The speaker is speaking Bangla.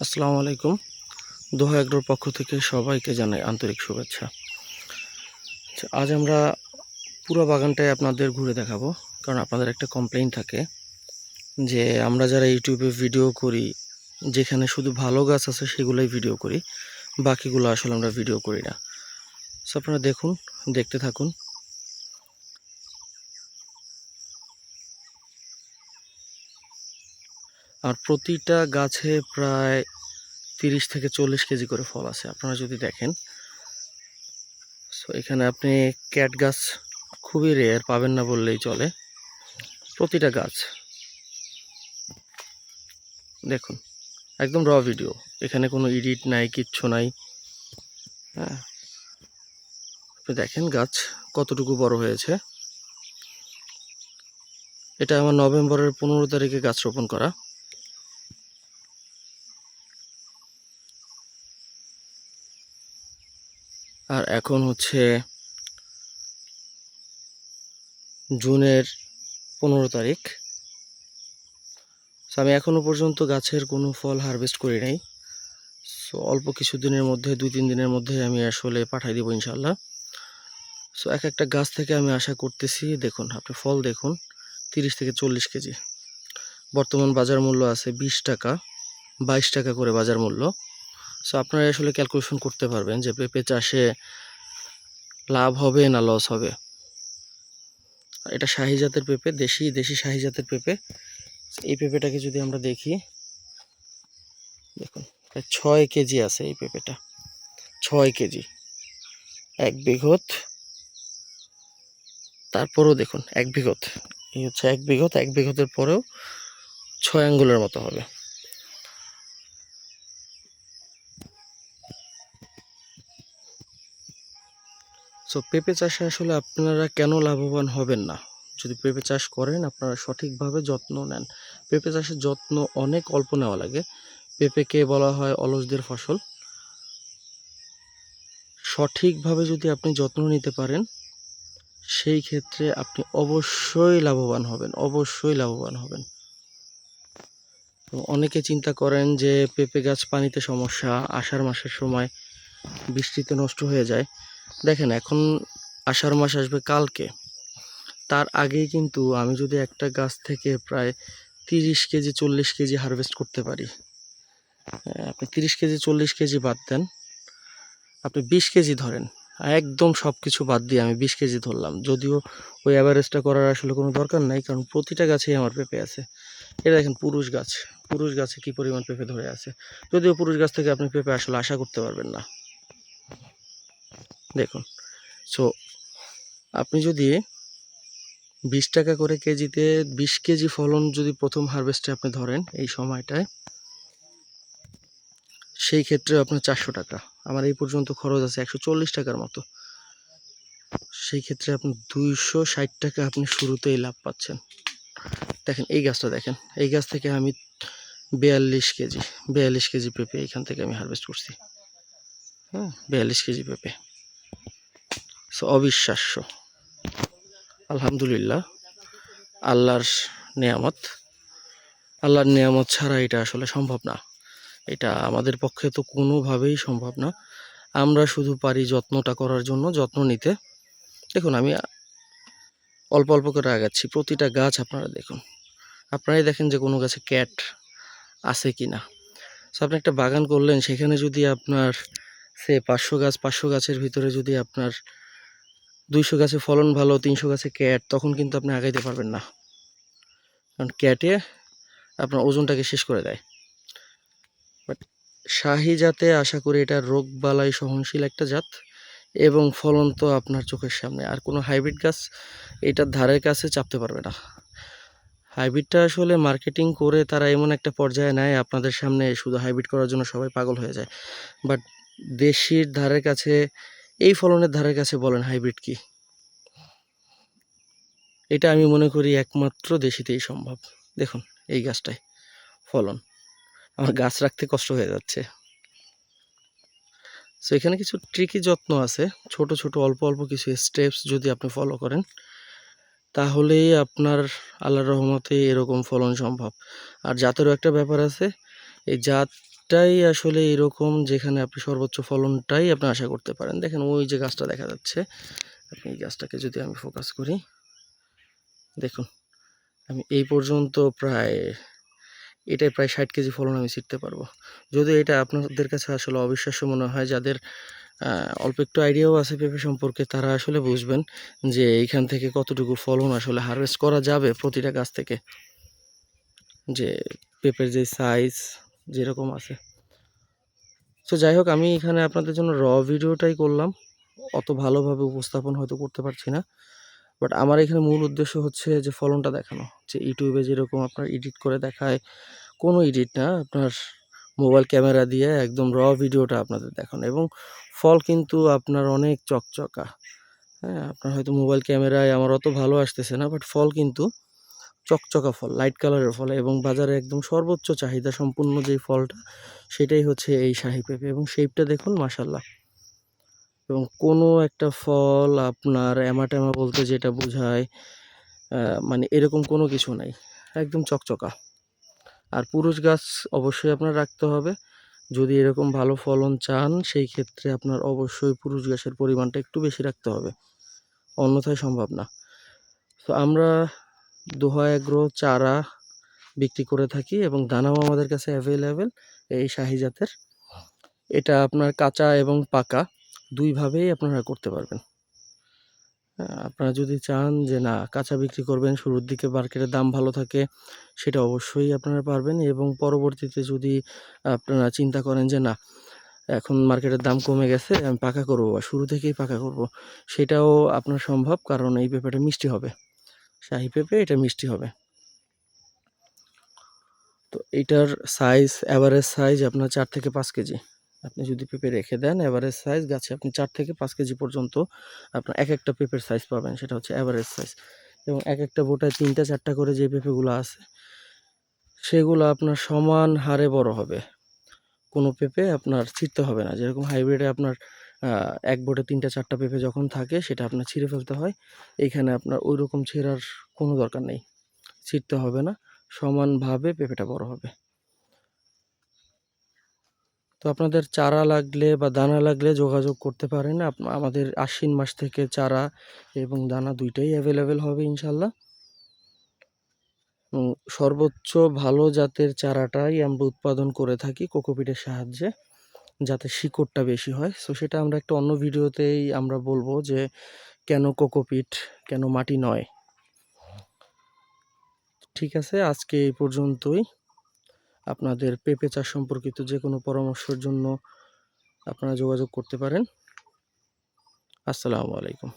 আসসালামু আলাইকুম। দোহা এগ্রোর পক্ষ থেকে সবাইকে জানাই আন্তরিক শুভেচ্ছা। আজ আমরা পুরো বাগানটাই আপনাদের ঘুরে দেখাবো, কারণ আপনাদের একটা কমপ্লেইন থাকে যে আমরা যারা ইউটিউবে ভিডিও করি, যেখানে শুধু ভালো গাছ আছে সেগুলোই ভিডিও করি, বাকিগুলো আসলে আমরা ভিডিও করি না। সো আপনারা দেখুন, দেখতে থাকুন। আর প্রতিটা গাছে প্রায় 30 থেকে 40 কেজি করে ফল আছে। আপনারা যদি দেখেন, সো এখানে আপনি ক্যাট গাছ খুবই রেয়ার, পাবেন না বললেই চলে। প্রতিটা গাছ দেখুন, একদম র ভিডিও, এখানে কোনো এডিট নাই, কিচ্ছু নাই। হ্যাঁ, আপনি দেখেন গাছ কতটুকু বড় হয়েছে। এটা আমার নভেম্বরের 15 তারিখে গাছ রোপণ করা। আর এখন হচ্ছে জুনের 15 তারিখ। সো আমি এখনো পর্যন্ত গাছের কোনো ফল হারভেস্ট করি নাই। সো অল্প কিছু দিনের মধ্যে, 2-3 দিনের মধ্যে আমি আসলে পাঠাই দিব ইনশাল্লাহ। সো এক একটা গাছ থেকে আমি আশা করতেছি, দেখুন আপনি ফল দেখুন, 30 থেকে 40 কেজি। বর্তমান বাজার মূল্য আছে 20 টাকা, 22 টাকা করে বাজার মূল্য। সো আপনারা আসলে ক্যালকুলেশন করতে পারবেন যে পেঁপে চাষে লাভ হবে না লস হবে। এটা শাহী জাতের পেঁপে, দেশি শাহী জাতের পেঁপে। এই পেঁপেটাকে যদি আমরা দেখি, দেখুন প্রায় 6 কেজি আছে এই পেঁপেটা। 6 কেজি, 1 বিঘত। তারপরেও দেখুন 1 বিঘত, এই হচ্ছে 1 বিঘত। 1 বিঘতের পরেও 6 আঙ্গুলের মতো হবে। সো পেঁপে চাষে আসলে আপনারা কেন লাভবান হবেন না? যদি পেঁপে চাষ করেন, আপনারা সঠিকভাবে যত্ন নেন। পেঁপে চাষের যত্ন অনেক অল্প নেওয়া লাগে। পেঁপেকে বলা হয় অলসদের ফসল। সঠিকভাবে যদি আপনি যত্ন নিতে পারেন, সেই ক্ষেত্রে আপনি অবশ্যই লাভবান হবেন, অবশ্যই লাভবান হবেন। তো অনেকে চিন্তা করেন যে পেঁপে গাছ পানিতে সমস্যা, আষাঢ় মাসের সময় বৃষ্টিতে নষ্ট হয়ে যায়। দেখেন, এখন আষাঢ় মাস আসবে কালকে, তার আগেই কিন্তু আমি যদি একটা গাছ থেকে প্রায় 30 কেজি 40 কেজি হারভেস্ট করতে পারি। আপনি 30 কেজি 40 কেজি বাদ দেন, আপনি 20 কেজি ধরেন। একদম সব কিছু বাদ দিয়ে আমি 20 কেজি ধরলাম, যদিও ওই অ্যাভারেজটা করার আসলে কোনো দরকার নাই, কারণ প্রতিটা গাছেই আমার পেঁপে আছে। এটা দেখেন পুরুষ গাছ, পুরুষ গাছে কি পরিমাণ পেঁপে ধরে আছে। যদিও পুরুষ গাছ থেকে আপনি পেঁপে আসলে আশা করতে পারবেন না। দেখুন, সো আপনি যদি 20 টাকা করে কেজিতে 20 কেজি ফলন যদি প্রথম হারভেস্টে আপনি ধরেন এই সময়টায়, সেই ক্ষেত্রে আপনার 400 টাকা। আমার এই পর্যন্ত খরচ আছে 140 টাকার মতো। সেই ক্ষেত্রে আপনি 260 টাকা আপনি শুরুতেই লাভ পাচ্ছেন। দেখেন এই গাছটা দেখেন, এই গাছ থেকে আমি 42 কেজি পেঁপে এখান থেকে আমি হারভেস্ট করছি। হ্যাঁ, 42 কেজি পেঁপে। সো অবিশ্বাস্য। আলহামদুলিল্লাহ, আল্লাহর নেয়ামত। আল্লাহর নেয়ামত ছাড়া এটা আসলে সম্ভব না। এটা আমাদের পক্ষে তো কোনোভাবেই সম্ভব না। আমরা শুধু পারি যত্নটা করার জন্য, যত্ন নিতে। দেখুন আমি অল্প অল্প করে আগাচ্ছি প্রতিটা গাছ। আপনারা দেখুন, আপনারাই দেখেন যে কোনো গাছে ক্যাট আছে কি না। সো আপনি একটা বাগান করলেন, সেখানে যদি আপনার 500 গাছের ভিতরে যদি আপনার 200 গাছে ফলন ভালো, 300 গাছে ক্যাট, তখন কিন্তু আপনি আগাইতে পারবেন না, কারণ ক্যাটে আপনার ওজনটাকে শেষ করে দেয়। বাট শাহী জাতে আশা করি এটা রোগ বালাই সহনশীল একটা জাত, এবং ফলন তো আপনার চোখের সামনে। আর কোনো হাইব্রিড গাছ এটার ধারের কাছে চাপতে পারবে না। হাইব্রিডটা আসলে মার্কেটিং করে তারা এমন একটা পর্যায়ে নেয়, আপনাদের সামনে শুধু হাইব্রিড করার জন্য সবাই পাগল হয়ে যায়। বাট দেশির ধারের কাছে, এই ফলনের ধারের কাছে বলেন হাইব্রিড কি? এটা আমি মনে করি একমাত্র দেশিতেই সম্ভব। দেখুন এই গাছটায় ফলন, আমার গাছ রাখতে কষ্ট হয়ে যাচ্ছে। সো এখানে কিছু ট্রিকি যত্ন আছে, ছোট ছোট অল্প অল্প কিছু স্টেপস যদি আপনি ফলো করেন, তাহলেই আপনার আল্লাহর রহমতে এরকম ফলন সম্ভব। আর জাতেরও একটা ব্যাপার আছে, এই জাত মাটিটাই আসলে এরকম যেখানে আপনি সর্বোচ্চ ফলনটাই আপনি আশা করতে পারেন। দেখেন ওই যে গাছটা দেখা যাচ্ছে, আপনি এই গাছটাকে যদি আমি ফোকাস করি, দেখুন আমি এই পর্যন্ত এটাই প্রায় 60 কেজি ফলন আমি ছিঁড়তে পারবো। যদিও এটা আপনাদের কাছে আসলে অবিশ্বাস্য মনে হয়, যাদের অল্প একটু আইডিয়াও আছে পেঁপে সম্পর্কে তারা আসলে বুঝবেন যে এইখান থেকে কতটুকু ফলন আসলে হারভেস্ট করা যাবে প্রতিটা গাছ থেকে, যে পেঁপের যে সাইজ যেরকম আছে। তো যাই হোক, আমি এখানে আপনাদের জন্য ভিডিওটাই করলাম, অত ভালোভাবে উপস্থাপন হয়তো করতে পারছি না, বাট আমার এখানে মূল উদ্দেশ্য হচ্ছে যে ফলনটা দেখানো, যে ইউটিউবে যেরকম আপনার এডিট করে দেখায়, কোনো এডিট না, আপনার মোবাইল ক্যামেরা দিয়ে একদম ভিডিওটা আপনাদের দেখানো। এবং ফল কিন্তু আপনার অনেক চকচকা, হ্যাঁ, আপনার হয়তো মোবাইল ক্যামেরায় আমার অত ভালো আসতেছে না, বাট ফল কিন্তু চকচকা ফল, লাইট কালারের ফল, এবং বাজারে একদম সর্বোচ্চ চাহিদা সম্পূর্ণ যেই ফলটা, সেটাই হচ্ছে এই শাহী পেঁপে। এবং শেপটা দেখুন মাশাল্লাহ। এবং কোনো একটা ফল আপনার এমাটেমা বলতে যেটা বোঝায়, মানে এরকম কোনো কিছু নাই, একদম চকচকা। আর পুরুষ গাছ অবশ্যই আপনার রাখতে হবে, যদি এরকম ভালো ফলন চান সেই ক্ষেত্রে আপনার অবশ্যই পুরুষ গাছের পরিমাণটা একটু বেশি রাখতে হবে, অন্যথায় সম্ভব না। তো আমরা দোহা এগ্রো চারা বিক্রি করে থাকি এবং দানাও আমাদের কাছে অ্যাভেলেবেল এই শাহী জাতের। এটা আপনার কাঁচা এবং পাকা দুইভাবেই আপনারা করতে পারবেন। আপনারা যদি চান যে না কাঁচা বিক্রি করবেন, শুরুর দিকে মার্কেটের দাম ভালো থাকে, সেটা অবশ্যই আপনারা পারবেন। এবং পরবর্তীতে যদি আপনারা চিন্তা করেন যে না এখন মার্কেটের দাম কমে গেছে, আমি পাকা করবো বা শুরু থেকেই পাকা করব, সেটাও আপনার সম্ভব, কারণ এই পেঁপেটা মিষ্টি হবে, শাহী পেঁপে এটা মিষ্টি হবে। তো এইটার সাইজ, অ্যাভারেজ সাইজ আপনার 4 থেকে 5 কেজি। আপনি যদি পেঁপে রেখে দেন অ্যাভারেজ সাইজ গাছে আপনি 4 থেকে 5 কেজি পর্যন্ত আপনার এক একটা পেঁপের সাইজ পাবেন, সেটা হচ্ছে অ্যাভারেজ সাইজ। এবং এক একটা বোটায় 3টা 4টা করে যে পেঁপেগুলো আছে, সেগুলো আপনার সমান হারে বড় হবে, কোনো পেঁপে আপনার ছিঁড়তে হবে না। যেরকম হাইব্রিডে আপনার এক বোটে 3টা 4টা পেঁপে যখন থাকে সেটা আপনার ছিঁড়ে ফেলতে হয়, এইখানে আপনার ওই রকম ছেঁড়ার কোনো দরকার নেই, ছিঁড়তে হবে না, সমানভাবে পেঁপেটা বড় হবে। তো আপনাদের চারা লাগলে বা দানা লাগলে যোগাযোগ করতে পারেন। আমাদের আশ্বিন মাস থেকে চারা এবং দানা দুইটাই অ্যাভেলেবেল হবে ইনশাল্লাহ। এবং সর্বোচ্চ ভালো জাতের চারাটাই আমরা উৎপাদন করে থাকি কোকোপিটের সাহায্যে, যাতে শিকড়টা বেশি হয়। সো সেটা আমরা একটা অন্য ভিডিওতেই আমরা বলবো যে কেন কোকোপিট, কেন মাটি নয়। ঠিক আছে, আজকে এই পর্যন্তই। আপনাদের পেঁপে চাষ সম্পর্কিত যে কোনো পরামর্শের জন্য আপনারা যোগাযোগ করতে পারেন। আসসালামু আলাইকুম।